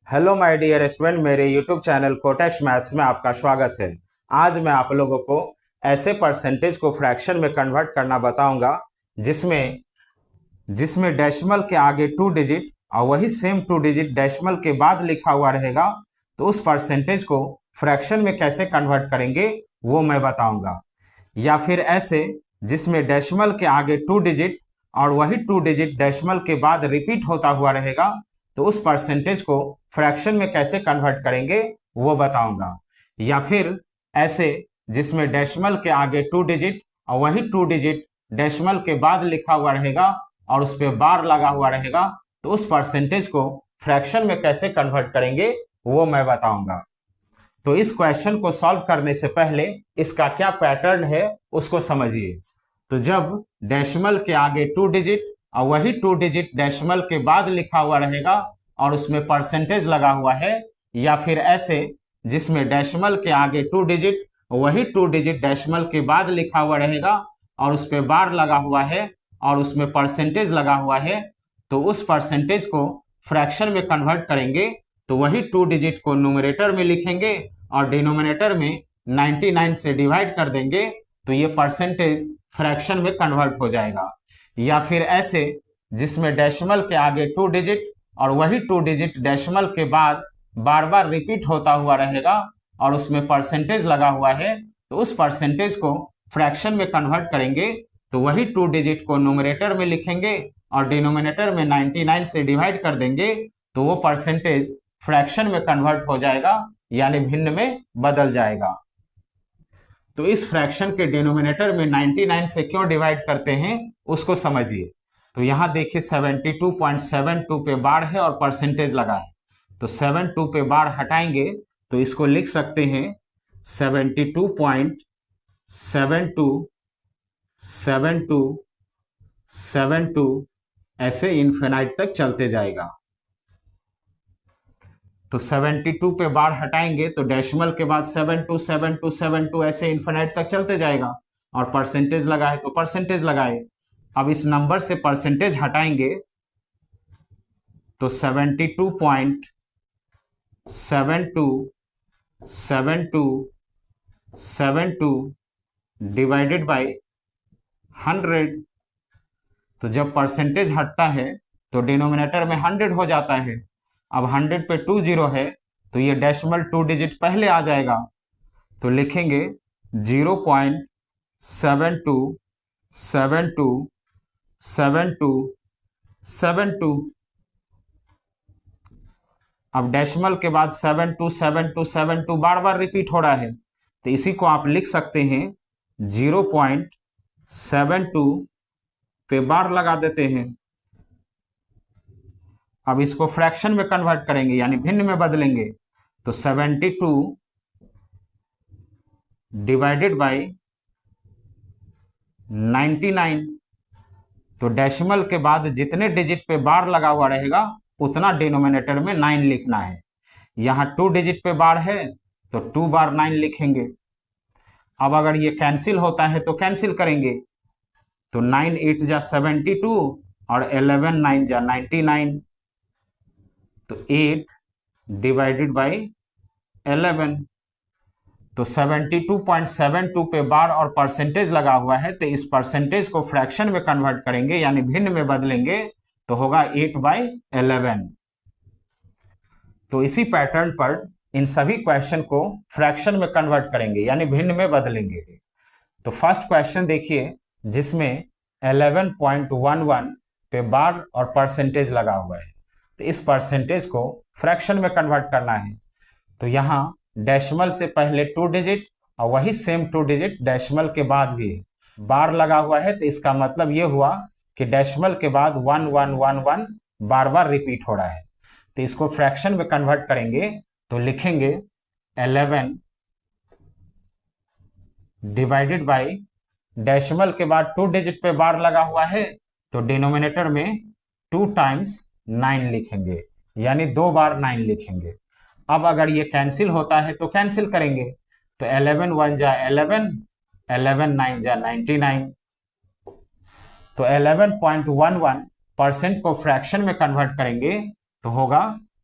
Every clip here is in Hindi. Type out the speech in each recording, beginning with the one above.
हेलो माय डियर स्टूडेंट, मेरे यूट्यूब चैनल कोटेक्स मैथ्स में आपका स्वागत है। आज मैं आप लोगों को ऐसे परसेंटेज को फ्रैक्शन में कन्वर्ट करना बताऊंगा जिसमें जिसमें डेसिमल के आगे 2 डिजिट और वही सेम 2 डिजिट डेसिमल के बाद लिखा हुआ रहेगा। तो उस परसेंटेज को फ्रैक्शन में कैसे कन्वर्ट करेंगे वो मैं बताऊंगा। या फिर ऐसे जिसमें डेसिमल के आगे 2 डिजिट और वही 2 डिजिट डेसिमल के बाद रिपीट होता हुआ रहेगा। तो उस परसेंटेज को फ्रैक्शन में कैसे कन्वर्ट करेंगे वो बताऊंगा। या फिर ऐसे जिसमें डेसिमल के आगे 2 डिजिट और वही 2 डिजिट डेसिमल के बाद लिखा हुआ रहेगा और उस पर बार लगा हुआ रहेगा। तो उस परसेंटेज को फ्रैक्शन में कैसे कन्वर्ट करेंगे वो मैं बताऊंगा। तो इस क्वेश्चन को सॉल्व करने से पहले इसका क्या पैटर्न है उसको समझिए। तो जब डेसिमल के आगे 2 डिजिट और वही 2 डिजिट डेसिमल के बाद लिखा हुआ रहेगा और उसमें परसेंटेज लगा हुआ है, या फिर ऐसे जिसमें डेसिमल के आगे 2 डिजिट वही 2 डिजिट डेसिमल के बाद लिखा हुआ रहेगा और उस पर बार लगा हुआ है और उसमें परसेंटेज लगा हुआ है, तो उस परसेंटेज को फ्रैक्शन में कन्वर्ट करेंगे। तो वही 2 डिजिट को न्यूमरेटर में लिखेंगे और डिनोमिनेटर में 99 से डिवाइड कर देंगे, तो ये परसेंटेज फ्रैक्शन में कन्वर्ट हो जाएगा। या फिर ऐसे जिसमें डेसिमल के आगे 2 डिजिट और वही 2 डिजिट डेसिमल के बाद बार बार रिपीट होता हुआ रहेगा और उसमें परसेंटेज लगा हुआ है, तो उस परसेंटेज को फ्रैक्शन में कन्वर्ट करेंगे। तो वही 2 डिजिट को न्यूमरेटर में लिखेंगे और डिनोमिनेटर में 99 से डिवाइड कर देंगे, तो वो परसेंटेज फ्रैक्शन में कन्वर्ट हो जाएगा, यानी भिन्न में बदल जाएगा। तो इस फ्रैक्शन के डिनोमिनेटर में 99 से क्यों डिवाइड करते हैं उसको समझिए। तो यहां देखिए 72.72 पे बार है और परसेंटेज लगा है, तो 72 पे बार हटाएंगे तो इसको लिख सकते हैं 72.727272 ऐसे इन्फिनाइट तक चलते जाएगा। तो 72 पे बार हटाएंगे तो डेसिमल के बाद 727272 ऐसे इन्फिनाइट तक चलते जाएगा और परसेंटेज लगा है तो परसेंटेज लगाए। अब इस नंबर से परसेंटेज हटाएंगे तो 72.727272 डिवाइडेड बाय 100। तो जब परसेंटेज हटता है तो डिनोमिनेटर में 100 हो जाता है। अब 100 पे 2 जीरो है तो ये डेसिमल 2 डिजिट पहले आ जाएगा, तो लिखेंगे 0.727272। अब डेसिमल के बाद 727272 बार बार रिपीट हो रहा है, तो इसी को आप लिख सकते हैं 0.72 पे बार लगा देते हैं। अब इसको फ्रैक्शन में कन्वर्ट करेंगे यानी भिन्न में बदलेंगे, तो 72 डिवाइडेड बाय 99। तो डेसिमल के बाद जितने डिजिट पे बार लगा हुआ रहेगा उतना डिनोमिनेटर में 9 लिखना है। यहां 2 डिजिट पे बार है तो 2 बार 9 लिखेंगे। अब अगर ये कैंसिल होता है तो कैंसिल करेंगे, तो 9 8 जा 72 और 11 9 जा 99, तो 8 डिवाइडेड बाय 11। तो 72.72 पे बार और परसेंटेज लगा हुआ है, तो इस परसेंटेज को फ्रैक्शन में कन्वर्ट करेंगे यानी भिन्न में बदलेंगे, तो होगा 8/11। तो इसी पैटर्न पर इन सभी क्वेश्चन को फ्रैक्शन में कन्वर्ट करेंगे यानी भिन्न में बदलेंगे। तो फर्स्ट क्वेश्चन देखिए जिसमें 11.11 पे बार और परसेंटेज लगा हुआ है, तो इस परसेंटेज को फ्रैक्शन में कन्वर्ट करना है। तो यहाँ डेसिमल से पहले 2 डिजिट और वही सेम 2 डिजिट डेसिमल के बाद भी बार लगा हुआ है, तो इसका मतलब ये हुआ कि डेसिमल के बाद 1111 बार बार रिपीट हो रहा है। तो इसको फ्रैक्शन में कन्वर्ट करेंगे तो लिखेंगे 11 डिवाइडेड बाय डेसिमल के बाद 2 डिजिट पे बार लगा हुआ है, तो डिनोमिनेटर में 2 टाइम्स 9 लिखेंगे यानी 2 बार 9 लिखेंगे। अब अगर ये कैंसिल होता है तो कैंसिल करेंगे, तो 11 1 जा 11, 11 9 जा 99। तो 11.11% को फ्रैक्शन में कन्वर्ट करेंगे तो होगा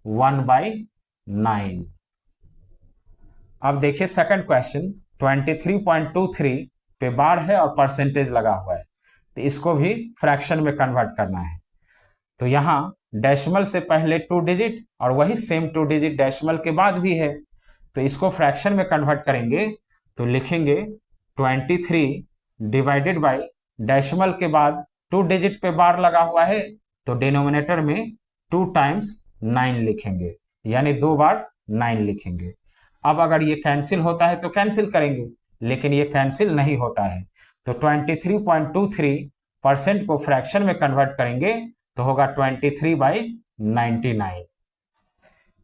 1/9। अब देखिए सेकंड क्वेश्चन, 23.23 पे बार है और परसेंटेज लगा हुआ है, तो इसको भी फ्रैक्शन में कन्वर्ट करना है। तो यहाँ डेसिमल से पहले 2 डिजिट और वही सेम 2 डिजिट डेसिमल के बाद भी है, तो इसको फ्रैक्शन में कन्वर्ट करेंगे तो लिखेंगे 23 डिवाइडेड बाई डेसिमल के बाद 2 डिजिट पे बार लगा हुआ है, तो डिनोमिनेटर में 2 टाइम्स 9 लिखेंगे, यानी 2 बार 9 लिखेंगे। अब अगर ये कैंसिल होता है तो कैंसिल करेंगे, लेकिन ये कैंसिल नहीं होता है, तो 23.23% को फ्रैक्शन में कन्वर्ट करेंगे तो होगा 23/99।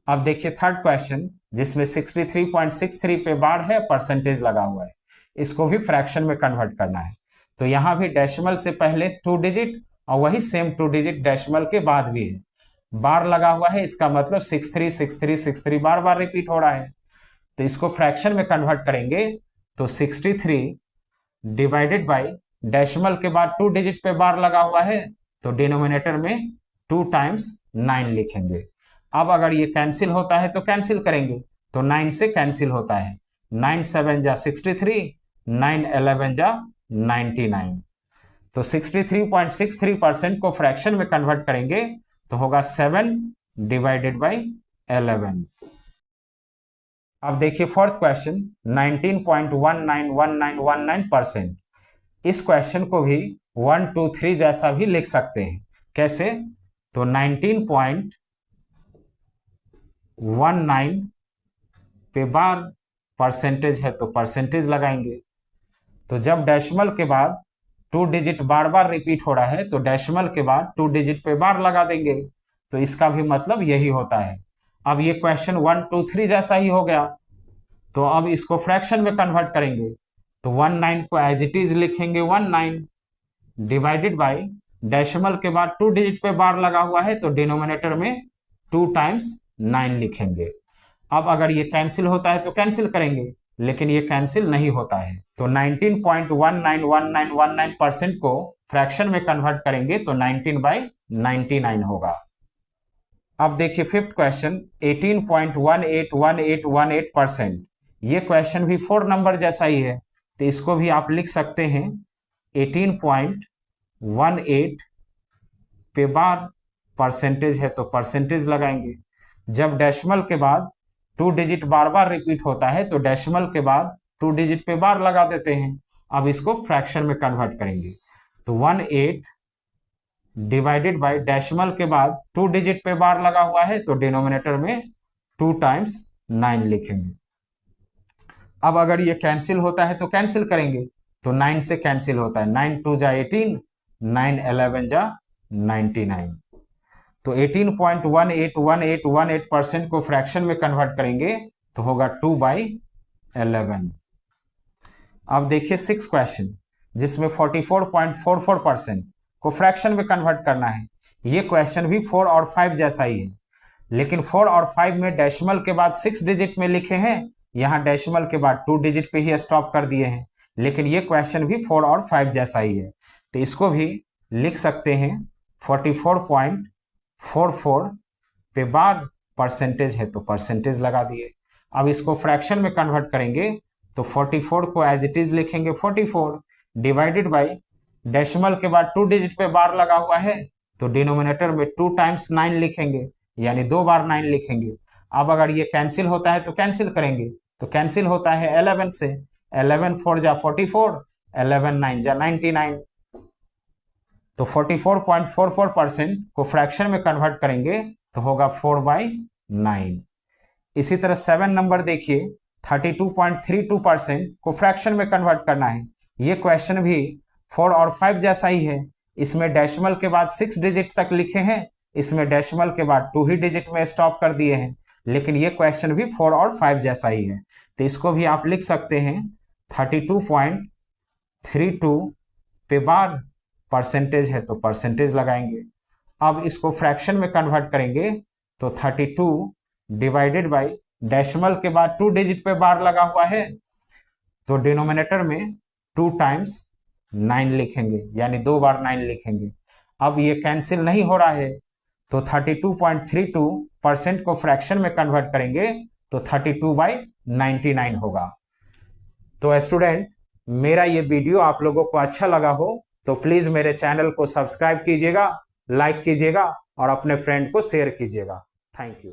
अब देखिए थर्ड क्वेश्चन, जिसमें 63.63 पे बार है, परसेंटेज लगा हुआ है, इसको भी फ्रैक्शन में कन्वर्ट करना है। तो यहां भी डेसिमल से पहले 2 डिजिट और वही सेम 2 डिजिट डेसिमल के बाद भी है, बार लगा हुआ है, इसका मतलब 63 63 63 बार बार रिपीट हो रहा है। तो इसको फ्रैक्शन में कन्वर्ट करेंगे तो 63 डिवाइडेड बाई डेसिमल के बाद 2 डिजिट पे बार लगा हुआ है, तो डिनोमिनेटर में 2 टाइम्स 9 लिखेंगे। अब अगर ये कैंसिल होता है तो कैंसिल करेंगे, तो 9 से कैंसिल होता है, 9 7 जा 63, 9 11 जा 99। तो 63.63% को फ्रैक्शन में कन्वर्ट करेंगे तो होगा 7 डिवाइडेड बाई 11। अब देखिए फोर्थ क्वेश्चन, 19.191919%। इस क्वेश्चन को भी 1 2 3 जैसा भी लिख सकते हैं। कैसे? तो 19.19 पे बार परसेंटेज है तो परसेंटेज लगाएंगे। तो जब डेसिमल के बाद 2 डिजिट बार बार रिपीट हो रहा है तो डेसिमल के बाद 2 डिजिट पे बार लगा देंगे, तो इसका भी मतलब यही होता है। अब ये क्वेश्चन 1 2 3 जैसा ही हो गया, तो अब इसको फ्रैक्शन में कन्वर्ट करेंगे, तो 19 को एज इट इज लिखेंगे 19 डिवाइडेड बाई डेसिमल के बाद 2 डिजिट पे बार लगा हुआ है, तो डिनोमिनेटर में 2 टाइम्स 9 लिखेंगे। अब अगर ये कैंसिल होता है तो कैंसिल करेंगे, लेकिन ये कैंसिल नहीं होता है, तो 19.191919% को फ्रैक्शन में कन्वर्ट करेंगे तो 19/99 होगा। अब देखिए फिफ्थ क्वेश्चन, 18.181818%। ये क्वेश्चन भी 4 नंबर जैसा ही है, तो इसको भी आप लिख सकते हैं 18.18 पे बार परसेंटेज है तो परसेंटेज लगाएंगे। जब डेसिमल के बाद 2 डिजिट बार बार रिपीट होता है तो डेसिमल के बाद 2 डिजिट पे बार लगा देते हैं। अब इसको फ्रैक्शन में कन्वर्ट करेंगे, तो 18 डिवाइडेड बाई डेसिमल के बाद 2 डिजिट पे बार लगा हुआ है, तो डिनोमिनेटर में 2 टाइम्स 9 लिखेंगे। अब अगर ये कैंसिल होता है तो कैंसिल करेंगे, तो 9 से कैंसिल होता है, 9 2 जा 18, 9 11 जा 99। तो 18.181818% को फ्रैक्शन में कन्वर्ट करेंगे तो होगा 2/11। अब देखिए 6 क्वेश्चन, जिसमें 44.44% को फ्रैक्शन में कन्वर्ट करना है। ये क्वेश्चन भी 4 और 5 जैसा ही है, लेकिन 4 और 5 में डेसिमल के बाद 6 डिजिट में लिखे हैं, यहाँ डेसिमल के बाद 2 डिजिट पे ही स्टॉप कर दिए हैं, लेकिन ये क्वेश्चन भी 4 और 5 जैसा ही है, तो इसको भी लिख सकते हैं 44.44 पे बार परसेंटेज है तो परसेंटेज लगा दिए। अब इसको फ्रैक्शन में कन्वर्ट करेंगे तो 44 को एज इट इज लिखेंगे 44 डिवाइडेड बाई डेसिमल के बाद 2 डिजिट पे बार लगा हुआ है, तो डिनोमिनेटर में 2 टाइम्स 9 लिखेंगे, यानी 2 बार 9 लिखेंगे। अब अगर ये कैंसिल होता है तो कैंसिल करेंगे, तो कैंसिल होता है 11 से, 11 4 जा 44, 11 9 जा 99। तो 44.44% को फ्रैक्शन में कन्वर्ट करेंगे तो होगा 4/9। इसी तरह 7 नंबर देखिए, 32.32% को फ्रैक्शन में कन्वर्ट करना है। ये क्वेश्चन भी 4 और 5 जैसा ही है, इसमें डेसिमल के बाद 6 डिजिट तक लिखे हैं, इसमें डेसिमल के बाद 2 ही डिजिट में स्टॉप कर दिए हैं, लेकिन ये क्वेश्चन भी 4 और 5 जैसा ही है, तो इसको भी आप लिख सकते हैं 32.32 पे बार परसेंटेज है तो परसेंटेज लगाएंगे। अब इसको फ्रैक्शन में कन्वर्ट करेंगे तो 32 डिवाइडेड बाई डेसिमल के बाद 2 डिजिट पे बार लगा हुआ है, तो डिनोमिनेटर में 2 टाइम्स 9 लिखेंगे, यानी 2 बार 9 लिखेंगे। अब ये कैंसिल नहीं हो रहा है, तो 32.32 परसेंट को फ्रैक्शन में कन्वर्ट करेंगे तो 32/99 होगा। तो स्टूडेंट, मेरा ये वीडियो आप लोगों को अच्छा लगा हो तो प्लीज मेरे चैनल को सब्सक्राइब कीजिएगा, लाइक कीजिएगा और अपने फ्रेंड को शेयर कीजिएगा। Thank you.